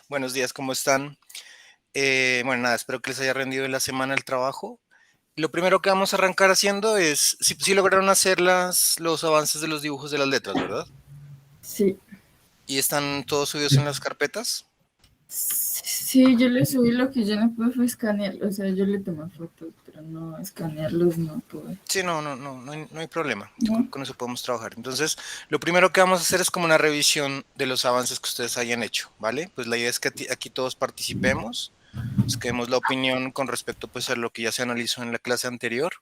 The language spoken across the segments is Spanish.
Buenos días, ¿cómo están? Bueno, nada, espero que les haya rendido en la semana el trabajo. Lo primero que vamos a arrancar haciendo es, si lograron hacer los avances de los dibujos de las letras, ¿verdad? Sí. ¿Y están todos subidos en las carpetas? Sí, yo le subí, lo que yo no pude fue escanear, o sea, yo le tomé fotos, pero no escanearlos no pude. Sí, no hay problema. Yo creo ¿No? que con eso podemos trabajar. Entonces, lo primero que vamos a hacer es como una revisión de los avances que ustedes hayan hecho, ¿vale? Pues la idea es que aquí todos participemos, pues que demos la opinión con respecto pues a lo que ya se analizó en la clase anterior.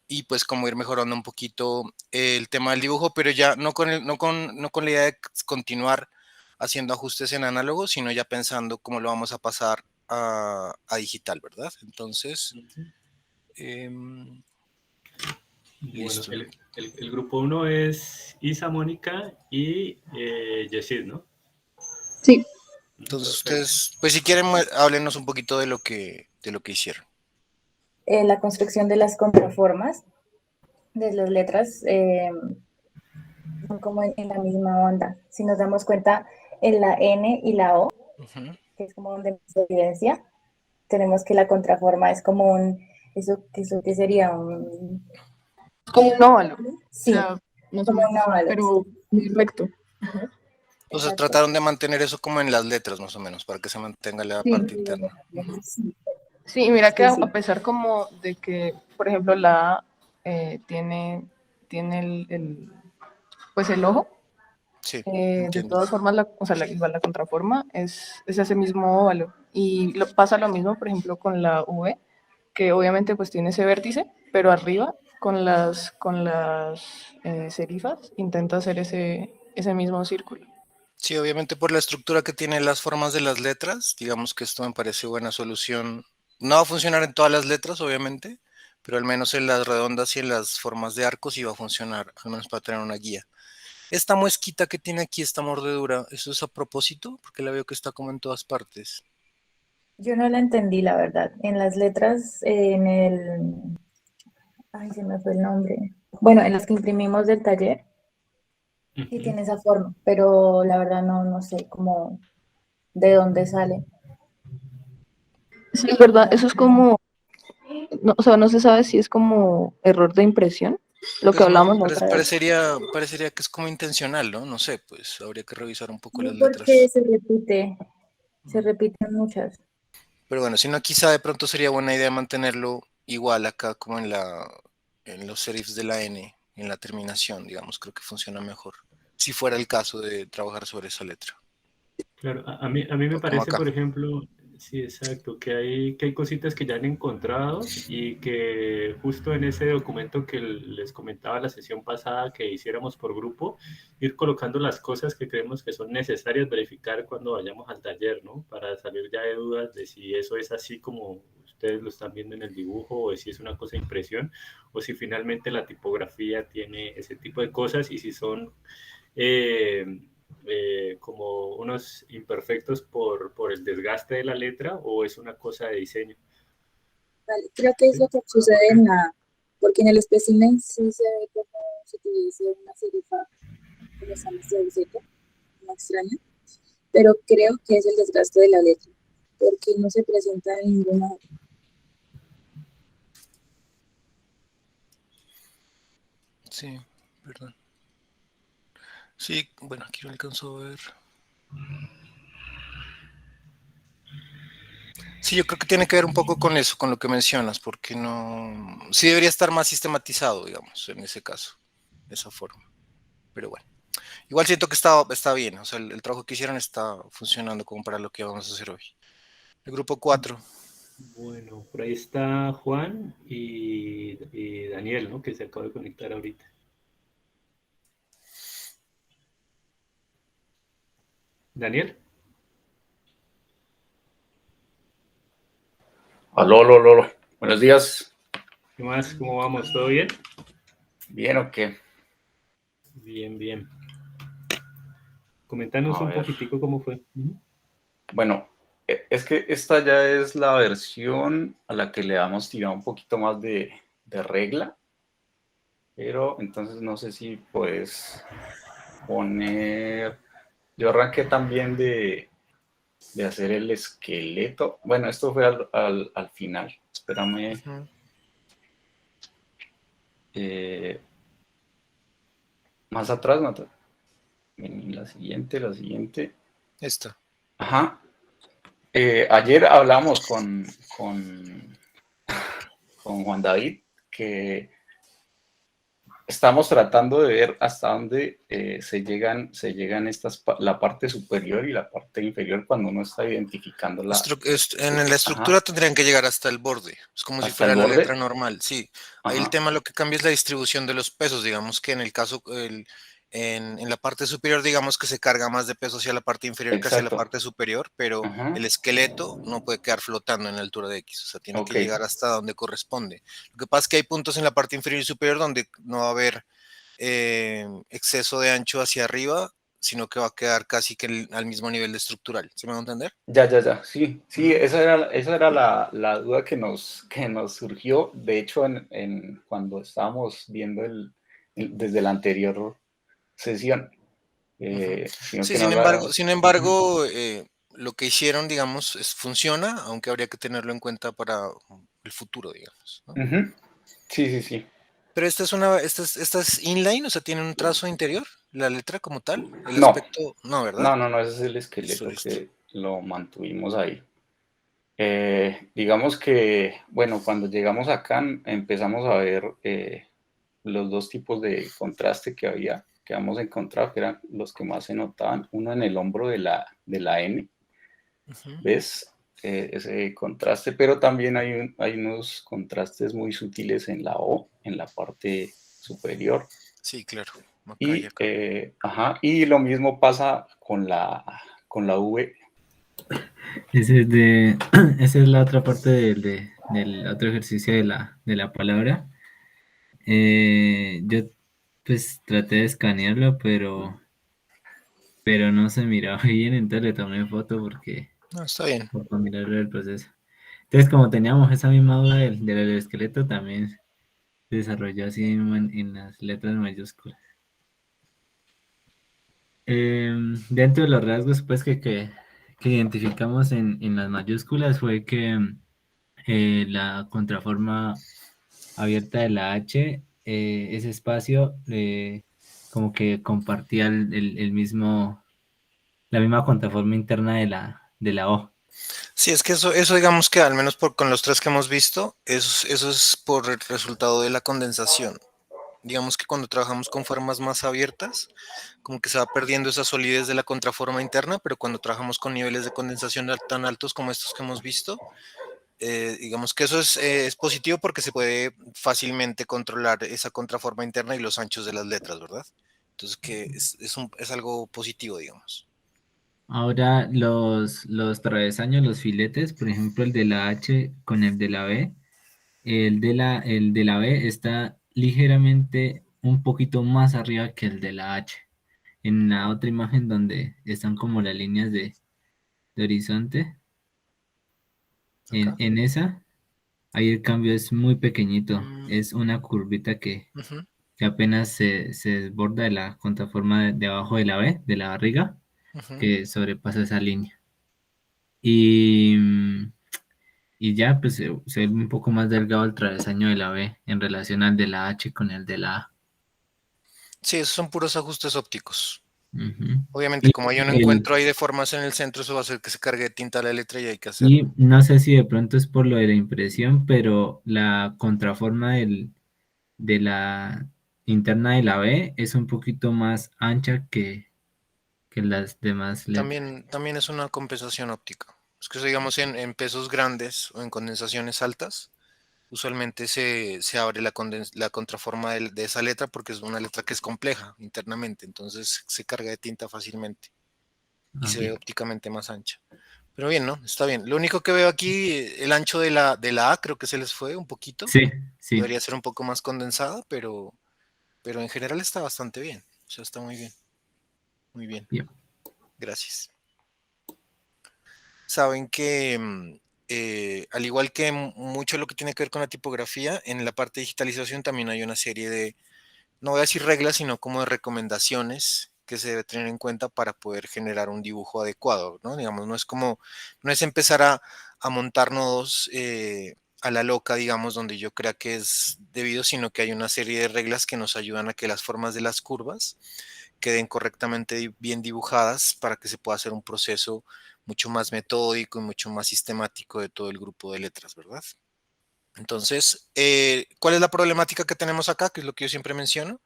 Y pues como ir mejorando un poquito el tema del dibujo, pero ya no con la idea de continuar haciendo ajustes en análogo, sino ya pensando cómo lo vamos a pasar a digital, ¿verdad? Entonces, em, Bueno, listo. el grupo uno es Isa, Mónica y Yesid, ¿no? Sí, Entonces Perfecto. ustedes, pues si quieren, háblenos un poquito de lo que hicieron. la construcción de las contraformas de las letras son como en la misma onda. Si nos damos cuenta, en la N y la O, Ujú. que es como donde se evidencia, tenemos que la contraforma es como eso que sería un, Como un óvalo, o sí, sea, más o como una menos, bala, pero sí, muy recto. O sea, exacto. trataron de mantener eso como en las letras, más o menos, para que se mantenga la Sí, parte interna. Ujú. sí, mira que Sí, a sí. pesar como de que, por ejemplo, la A tiene pues el ojo, Sí, de entiendo. todas formas, o sea, igual la contraforma es ese mismo óvalo. Y pasa lo mismo, por ejemplo, con la V, que obviamente pues tiene ese vértice, pero arriba con las serifas intenta hacer ese mismo círculo. Sí, obviamente por la estructura que tienen las formas de las letras, digamos que esto me parece buena solución. No va a funcionar en todas las letras, obviamente, pero al menos en las redondas y en las formas de arcos sí va a funcionar, al menos para tener una guía. Esta muesquita que tiene aquí, esta mordedura, ¿eso es a propósito? Porque la veo que está como en todas partes. Yo no la entendí, la verdad. En las letras, ay, se me fue el nombre. Bueno, en las que imprimimos del taller, sí Ujú. tiene esa forma, pero la verdad no sé cómo, de dónde sale. Sí, es verdad, eso es como, no, o sea, no se sabe si es como error de impresión, lo que Pues hablamos la otra vez. parecería que es como intencional, ¿no? No sé, pues habría que revisar un poco No, las porque letras. se repiten muchas. Pero bueno, si no, quizá de pronto sería buena idea mantenerlo igual acá como en los serifs de la N, en la terminación, digamos, creo que funciona mejor. Si fuera el caso de trabajar sobre esa letra. Claro, a mí me Como parece, acá. por ejemplo, sí, exacto, que hay cositas que ya han encontrado y que justo en ese documento que les comentaba la sesión pasada que hiciéramos por grupo, ir colocando las cosas que creemos que son necesarias verificar cuando vayamos al taller, ¿no? Para salir ya de dudas de si eso es así como ustedes lo están viendo en el dibujo o si es una cosa de impresión o si finalmente la tipografía tiene ese tipo de cosas y si son... eh, como unos imperfectos por el desgaste de la letra o es una cosa de diseño. Vale, creo que es ¿Sí? lo que sucede porque en el espécimen sí se ve como si tuviese una serifa como San Seto, como extraña, pero creo que es el desgaste de la letra, porque no se presenta en ninguna. Sí, perdón. Sí, bueno, aquí lo alcanzo a ver. Sí, yo creo que tiene que ver un poco con eso, con lo que mencionas, porque no... Sí debería estar más sistematizado, digamos, en ese caso, de esa forma. Pero bueno. Igual siento que está bien, o sea, el trabajo que hicieron está funcionando como para lo que vamos a hacer hoy. El grupo 4. Bueno, por ahí está Juan y Daniel, ¿no? Que se acaba de conectar ahorita. Daniel, Aló, aló, aló, aló. Buenos días. ¿qué más? ¿Cómo vamos? ¿Todo bien? ¿Bien o qué? Bien, bien. Coméntanos A un ver. poquitico cómo fue. Ujú. Bueno, es que esta ya es la versión a la que le damos, digamos, un poquito más de regla, pero entonces no sé si puedes poner... Yo arranqué también hacer el esqueleto. Bueno, esto fue al final. Espérame. Ujú. Más atrás, la siguiente. Esta. Ajá. Ayer hablamos con Juan David que estamos tratando de ver hasta dónde se llegan la parte superior y la parte inferior cuando uno está identificando En la estructura ajá, tendrían que llegar hasta el borde, es como si hasta el fuera la letra borde. normal, sí. Ahí el Ajá, tema lo que cambia es la distribución de los pesos, digamos que en el caso, en la parte superior, digamos que se carga más de peso hacia la parte inferior que hacia la exacto. parte superior, pero Ajá, el esqueleto no puede quedar flotando en la altura de X, o sea, tiene que ok, llegar hasta donde corresponde. Lo que pasa es que hay puntos en la parte inferior y superior donde no va a haber exceso de ancho hacia arriba, sino que va a quedar casi que al mismo nivel de estructural. ¿Se me va a entender? ya, sí, Ujú. esa era la duda que nos surgió, de hecho, cuando estábamos viendo desde la anterior sesión, Ujú. sino Sí, que no lo habíamos. sin Ujú, embargo, lo que hicieron, digamos, funciona, aunque habría que tenerlo en cuenta para el futuro, digamos, ¿no? ujú. Sí. Pero esta es inline, o sea, tiene un trazo interior, la letra como tal, el No, aspecto, no, ¿verdad? no, ese es el Listo, esqueleto listo. que lo mantuvimos ahí. Digamos que, bueno, cuando llegamos acá empezamos a ver los dos tipos de contraste que habíamos encontrado, que eran los que más se notaban, uno en el hombro de la N, Ujú. ¿ves? Ese contraste, pero también hay unos contrastes muy sutiles en la O, en la parte superior. Sí, claro. Acá y Y, acá. y lo mismo pasa con la V. Esa es la otra parte del otro ejercicio de la palabra. Yo pues traté de escanearlo, pero no se miraba bien, entonces le tomé foto No, está bien. para mirarlo el proceso. Entonces, como teníamos esa misma duda del esqueleto, también se desarrolló así en las letras mayúsculas. Dentro de los rasgos pues que identificamos en las mayúsculas fue que la contraforma abierta de la H, ese espacio como que compartía el mismo, la misma contraforma interna de la O. Sí, es que eso digamos que al menos con los tres que hemos visto, eso es por el resultado de la condensación. Digamos que cuando trabajamos con formas más abiertas, como que se va perdiendo esa solidez de la contraforma interna, pero cuando trabajamos con niveles de condensación tan altos como estos que hemos visto, digamos que eso es positivo porque se puede fácilmente controlar esa contraforma interna y los anchos de las letras, ¿verdad? Entonces que es algo positivo, digamos. Ahora los travesaños, los filetes, por ejemplo el de la H con el de la B, el de la B está ligeramente un poquito más arriba que el de la H. En la otra imagen donde están como las líneas de horizonte, en, Acá. en esa, ahí el cambio es muy pequeñito. Mm, Es una curvita que ujú, apenas se desborda de la contraforma de abajo de la B, de la barriga, ujú. que sobrepasa esa línea. Y, y ya, pues se ve un poco más delgado el travesaño de la B en relación al de la H con el de la A. Sí, esos son puros ajustes ópticos. Ujú. Obviamente, Y, como hay un el, encuentro ahí de formas en el centro, eso va a hacer que se cargue de tinta la letra y hay que y hacerlo. no sé si de pronto es por lo de la impresión, pero la contraforma de la interna de la B es un poquito más ancha que las demás letras. También es una compensación óptica. Es que eso, digamos, en pesos grandes o en condensaciones altas, usualmente se abre la contraforma de esa letra porque es una letra que es compleja internamente, entonces se carga de tinta fácilmente y Ah, se ve ok. ópticamente más ancha. Pero bien, ¿no? Está bien. Lo único que veo aquí, el ancho de la A creo que se les fue un poquito. Sí, sí. Podría ser un poco más condensada, pero en general está bastante bien. O sea, está muy bien. Muy bien. Bien. Gracias. Saben que al igual que mucho lo que tiene que ver con la tipografía, en la parte de digitalización también hay una serie de, no voy a decir reglas, sino como de recomendaciones que se debe tener en cuenta para poder generar un dibujo adecuado, ¿no? Digamos, no es empezar a montar nodos a la loca, digamos, donde yo crea que es debido, sino que hay una serie de reglas que nos ayudan a que las formas de las curvas queden correctamente bien dibujadas para que se pueda hacer un proceso mucho más metódico y mucho más sistemático de todo el grupo de letras, ¿verdad? Entonces, ¿cuál es la problemática que tenemos acá? Que es lo que yo siempre menciono.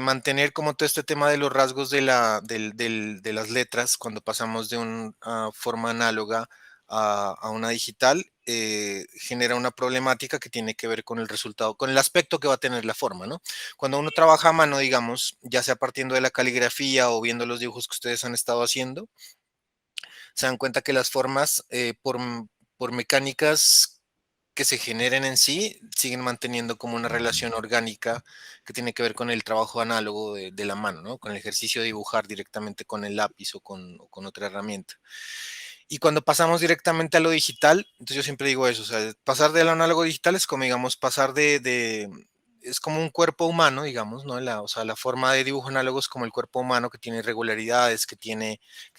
Mantener como todo este tema de los rasgos de las letras cuando pasamos de una forma análoga a una digital, genera una problemática que tiene que ver con el resultado, con el aspecto que va a tener la forma, ¿no? Cuando uno trabaja a mano, digamos, ya sea partiendo de la caligrafía o viendo los dibujos que ustedes han estado haciendo, se dan cuenta que las formas, por mecánicas que se generen en sí, siguen manteniendo como una relación orgánica que tiene que ver con el trabajo análogo de la mano, ¿no? Con el ejercicio de dibujar directamente con el lápiz o con otra herramienta. Y cuando pasamos directamente a lo digital, entonces yo siempre digo eso, o sea, pasar del análogo digital es como, digamos, pasar es como un cuerpo humano, digamos, ¿no? O sea, la forma de dibujo análogo es como el cuerpo humano que tiene irregularidades, que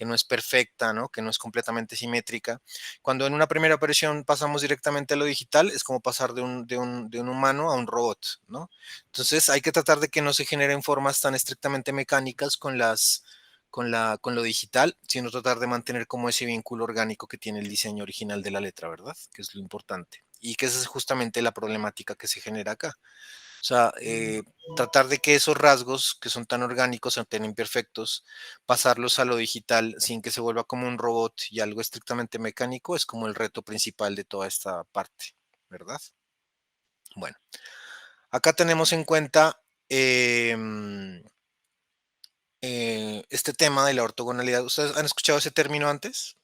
no es perfecta, ¿no? Que no es completamente simétrica. Cuando en una primera operación pasamos directamente a lo digital, es como pasar de un humano a un robot, ¿no? Entonces hay que tratar de que no se generen formas tan estrictamente mecánicas con lo digital, sino tratar de mantener como ese vínculo orgánico que tiene el diseño original de la letra, ¿verdad? Que es lo importante. Y que esa es justamente la problemática que se genera acá. O sea, tratar de que esos rasgos que son tan orgánicos, tan imperfectos, pasarlos a lo digital sin que se vuelva como un robot y algo estrictamente mecánico, es como el reto principal de toda esta parte, ¿verdad? Bueno, acá tenemos en cuenta este tema de la ortogonalidad. ¿Ustedes han escuchado ese término antes?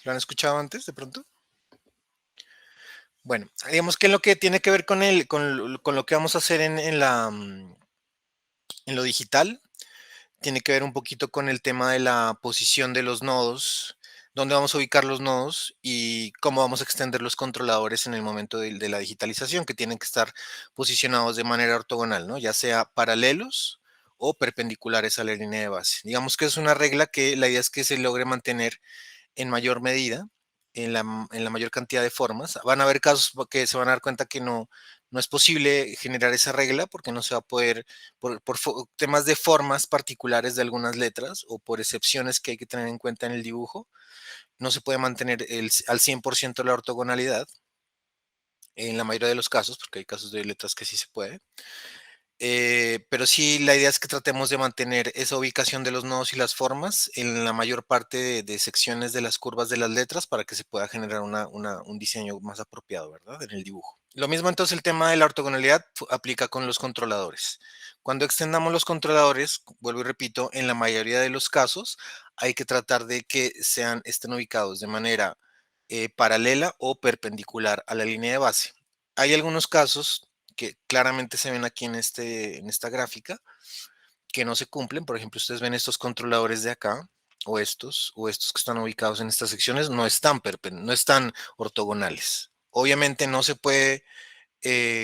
¿Lo han escuchado antes de pronto? Bueno, digamos que en lo que tiene que ver con lo que vamos a hacer en lo digital, tiene que ver un poquito con el tema de la posición de los nodos, dónde vamos a ubicar los nodos y cómo vamos a extender los controladores en el momento de la digitalización, que tienen que estar posicionados de manera ortogonal, ¿no? Ya sea paralelos o perpendiculares a la línea de base. Digamos que es una regla que la idea es que se logre mantener en mayor medida, en la mayor cantidad de formas. Van a haber casos que se van a dar cuenta que no es posible generar esa regla porque no se va a poder, por temas de formas particulares de algunas letras o por excepciones que hay que tener en cuenta en el dibujo, no se puede mantener al 100% la ortogonalidad en la mayoría de los casos, porque hay casos de letras que sí se puede. Pero sí, la idea es que tratemos de mantener esa ubicación de los nodos y las formas en la mayor parte de secciones de las curvas de las letras para que se pueda generar un diseño más apropiado, ¿verdad? En el dibujo. Lo mismo entonces el tema de la ortogonalidad aplica con los controladores. Cuando extendamos los controladores, vuelvo y repito, en la mayoría de los casos hay que tratar de que estén ubicados de manera paralela o perpendicular a la línea de base. Hay algunos casos que claramente se ven aquí en esta gráfica, que no se cumplen. Por ejemplo, ustedes ven estos controladores de acá, o estos que están ubicados en estas secciones, no están ortogonales. Obviamente no se puede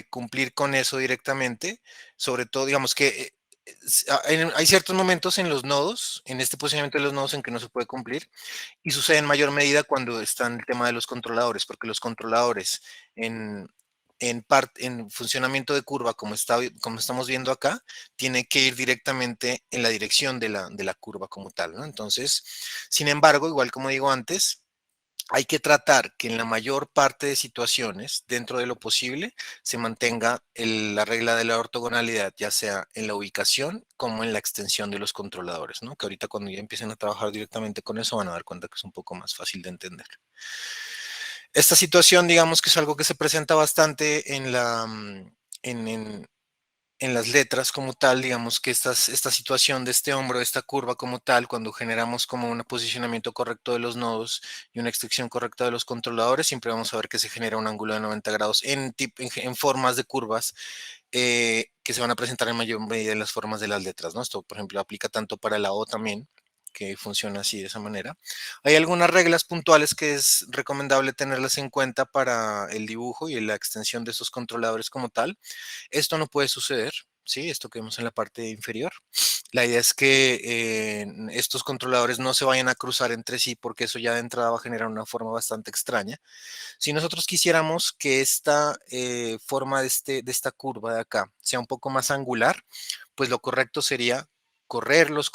cumplir con eso directamente, sobre todo, digamos que hay ciertos momentos en los nodos, en este posicionamiento de los nodos en que no se puede cumplir, y sucede en mayor medida cuando está en el tema de los controladores, porque los controladores en, en funcionamiento de curva, como estamos viendo acá, tiene que ir directamente en la dirección de la curva como tal, ¿no? Entonces, sin embargo, igual como digo antes, hay que tratar que en la mayor parte de situaciones, dentro de lo posible, se mantenga la regla de la ortogonalidad, ya sea en la ubicación como en la extensión de los controladores, ¿no? Que ahorita cuando ya empiecen a trabajar directamente con eso van a dar cuenta que es un poco más fácil de entender. Esta situación, digamos que es algo que se presenta bastante en las letras como tal, digamos que esta situación de este hombro, de esta curva como tal, cuando generamos como un posicionamiento correcto de los nodos y una extracción correcta de los controladores, siempre vamos a ver que se genera un ángulo de 90 grados en formas de curvas que se van a presentar en mayor medida en las formas de las letras, ¿no? Esto, por ejemplo, aplica tanto para la O también, que funciona así de esa manera. Hay algunas reglas puntuales que es recomendable tenerlas en cuenta para el dibujo y la extensión de estos controladores como tal. Esto no puede suceder, ¿sí? Esto que vemos en la parte inferior. La idea es que estos controladores no se vayan a cruzar entre sí porque eso ya de entrada va a generar una forma bastante extraña. Si nosotros quisiéramos que esta forma de esta curva de acá sea un poco más angular, pues lo correcto sería correr los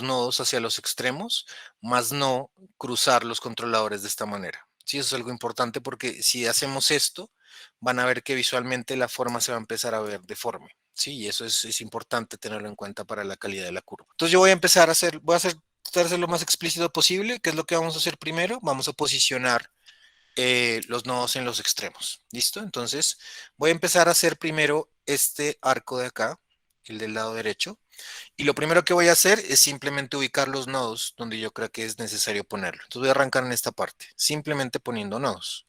nodos hacia los extremos, más no cruzar los controladores de esta manera. Sí, eso es algo importante porque si hacemos esto, van a ver que visualmente la forma se va a empezar a ver deforme. Sí, y eso es importante tenerlo en cuenta para la calidad de la curva. Entonces yo voy a empezar a hacer, tratar de hacer lo más explícito posible. ¿Qué es lo que vamos a hacer primero? Vamos a posicionar los nodos en los extremos. ¿Listo? Entonces voy a empezar a hacer primero este arco de acá, el del lado derecho. Y lo primero que voy a hacer es simplemente ubicar los nodos donde yo creo que es necesario ponerlo. Entonces voy a arrancar en esta parte, simplemente poniendo nodos.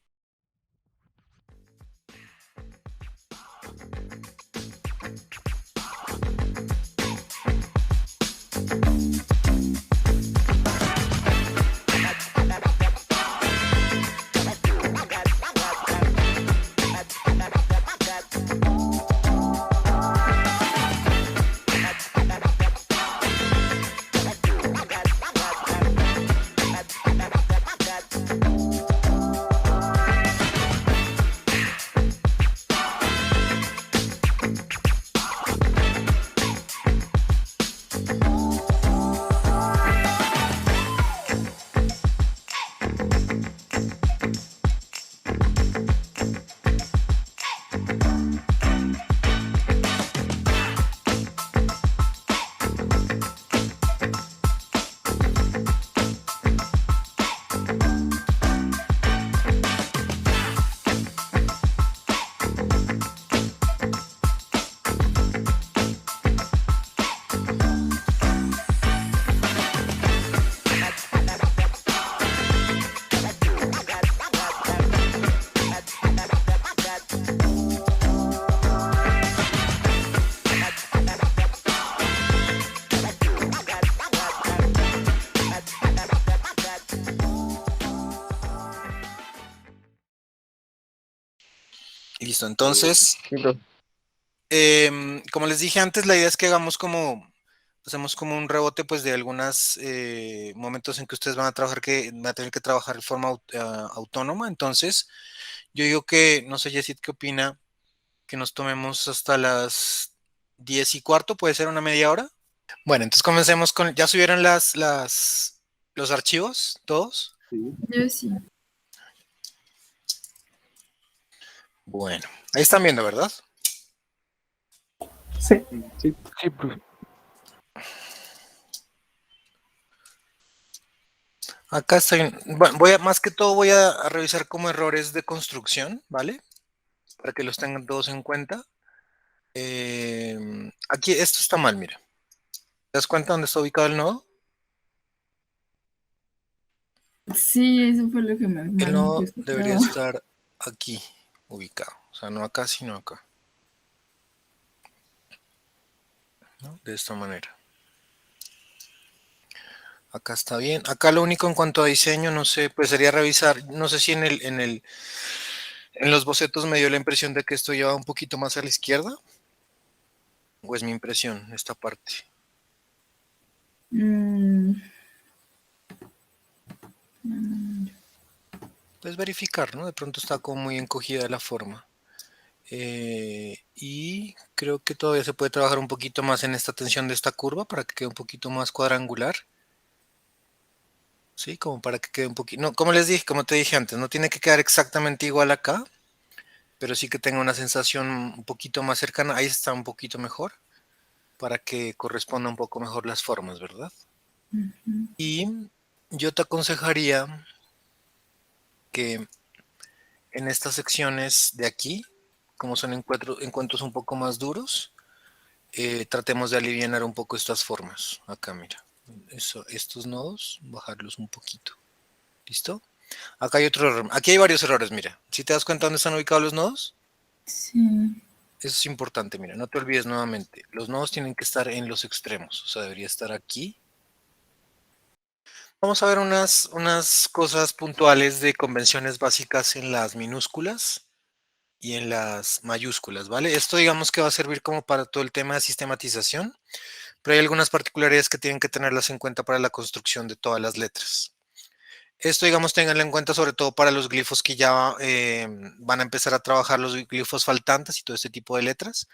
Listo, entonces, como les dije antes, la idea es que hagamos hacemos como un rebote pues de algunos momentos en que ustedes van a trabajar, que van a tener que trabajar de forma autónoma. Entonces, yo digo que, no sé, Yesid, ¿qué opina? Que nos tomemos hasta las 10:15, puede ser una media hora. Bueno, entonces comencemos con, ¿ya subieron los archivos, todos? Yo sí. Bueno, ahí están viendo, ¿verdad? Sí. Sí, profe. Acá estoy, bueno, más que todo voy a revisar como errores de construcción, ¿vale? Para que los tengan todos en cuenta. Aquí, esto está mal, mira. ¿Te das cuenta dónde está ubicado el nodo? Sí, eso fue lo que me El nodo costó debería trabajo. estar aquí, ubicado. O sea, no acá, sino acá. ¿No? De esta manera. Acá está bien. Acá lo único en cuanto a diseño, no sé, pues sería revisar, no sé si en los bocetos me dio la impresión de que esto lleva un poquito más a la izquierda. ¿O es mi impresión, esta parte? Mm, Puedes verificar, ¿no? De pronto está como muy encogida la forma. Y creo que todavía se puede trabajar un poquito más en esta tensión de esta curva para que quede un poquito más cuadrangular. Sí, como para que quede un poquito... No, como les dije, como te dije antes, no tiene que quedar exactamente igual acá, pero sí que tenga una sensación un poquito más cercana. Ahí está un poquito mejor, para que corresponda un poco mejor las formas, ¿verdad? ujú. Y yo te aconsejaría que en estas secciones de aquí, como son encuentros un poco más duros, tratemos de alivianar un poco estas formas. Acá, mira, estos nodos, bajarlos un poquito. ¿Listo? Acá hay otro error. Aquí hay varios errores, mira. ¿Si te das cuenta dónde están ubicados los nodos? Sí. Eso es importante, mira, no te olvides nuevamente. Los nodos tienen que estar en los extremos, o sea, debería estar aquí Vamos a ver unas cosas puntuales de convenciones básicas en las minúsculas y en las mayúsculas, ¿vale? Esto digamos que va a servir como para todo el tema de sistematización, pero hay algunas particularidades que tienen que tenerlas en cuenta para la construcción de todas las letras. Esto, digamos, ténganlo en cuenta sobre todo para los glifos que ya van a empezar a trabajar los glifos faltantes y todo este tipo de letras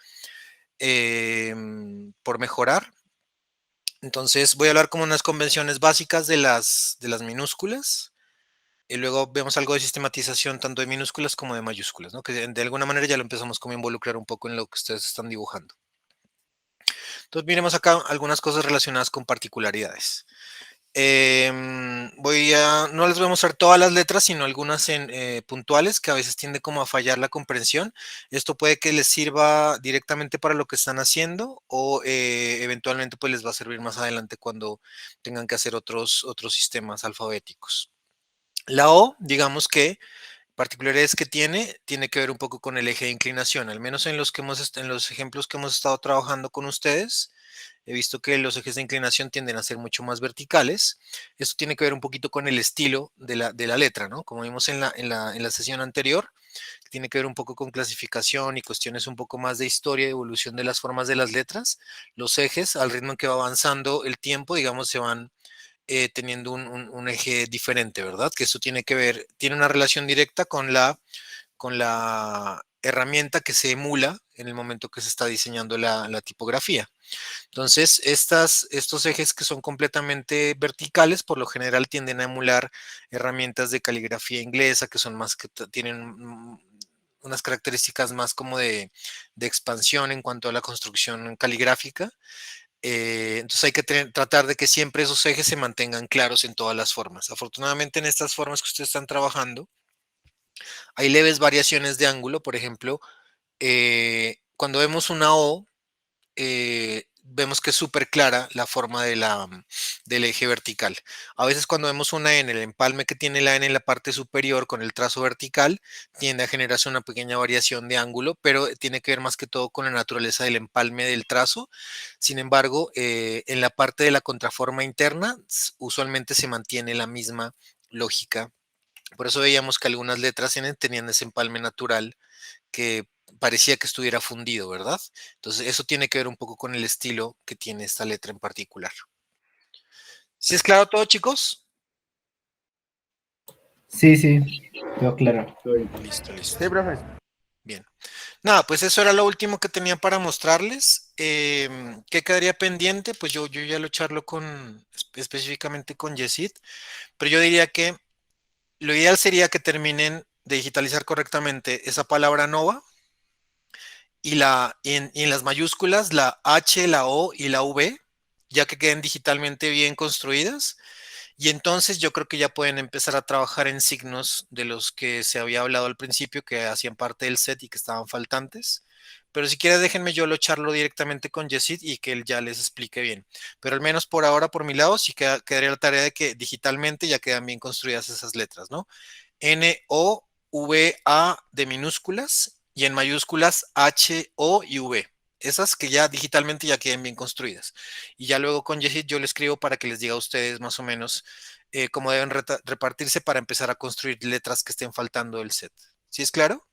por mejorar. Entonces voy a hablar como unas convenciones básicas de las minúsculas y luego vemos algo de sistematización tanto de minúsculas como de mayúsculas, ¿no? Que de alguna manera ya lo empezamos como a involucrar un poco en lo que ustedes están dibujando. Entonces miremos acá algunas cosas relacionadas con particularidades. No les voy a mostrar todas las letras, sino algunas puntuales que a veces tiende como a fallar la comprensión. Esto puede que les sirva directamente para lo que están haciendo o eventualmente pues les va a servir más adelante cuando tengan que hacer otros sistemas alfabéticos. La O, digamos que particularidades que tiene que ver un poco con el eje de inclinación, al menos en los ejemplos que hemos estado trabajando con ustedes. He visto que los ejes de inclinación tienden a ser mucho más verticales. Esto tiene que ver un poquito con el estilo de la letra, ¿no? Como vimos en la sesión anterior, tiene que ver un poco con clasificación y cuestiones un poco más de historia y evolución de las formas de las letras. Los ejes, al ritmo en que va avanzando el tiempo, digamos, se van teniendo un eje diferente, ¿verdad? Que esto tiene que ver, tiene una relación directa con la herramienta que se emula en el momento que se está diseñando la tipografía. Entonces, estos ejes que son completamente verticales, por lo general tienden a emular herramientas de caligrafía inglesa que son más que tienen unas características más como de expansión en cuanto a la construcción caligráfica. Entonces hay que tratar de que siempre esos ejes se mantengan claros en todas las formas. Afortunadamente en estas formas que ustedes están trabajando, hay leves variaciones de ángulo. Por ejemplo, cuando vemos una O, vemos que es súper clara la forma del eje vertical. A veces cuando vemos una N, el empalme que tiene la N en la parte superior con el trazo vertical, tiende a generarse una pequeña variación de ángulo, pero tiene que ver más que todo con la naturaleza del empalme del trazo. Sin embargo, en la parte de la contraforma interna, usualmente se mantiene la misma lógica. Por eso veíamos que algunas letras N tenían ese empalme natural que parecía que estuviera fundido, ¿verdad? Entonces, eso tiene que ver un poco con el estilo que tiene esta letra en particular. ¿Sí es claro todo, chicos? Sí, quedó claro. Listo. Sí, profe. Bien. Nada, pues eso era lo último que tenía para mostrarles. ¿Qué quedaría pendiente? Pues yo ya lo charlo específicamente con Yesid, pero yo diría que lo ideal sería que terminen de digitalizar correctamente esa palabra nova y en las mayúsculas la H, la O y la V, ya que queden digitalmente bien construidas. Y entonces yo creo que ya pueden empezar a trabajar en signos de los que se había hablado al principio, que hacían parte del set y que estaban faltantes. Pero si quieren déjenme yo lo charlo directamente con Yesid y que él ya les explique bien. Pero al menos por ahora, por mi lado, sí quedaría la tarea de que digitalmente ya quedan bien construidas esas letras, ¿no? N, O, V, A de minúsculas y en mayúsculas H, O y V. Esas que ya digitalmente ya queden bien construidas. Y ya luego con Yesid yo le escribo para que les diga a ustedes más o menos cómo deben repartirse para empezar a construir letras que estén faltando del set. ¿Sí es claro?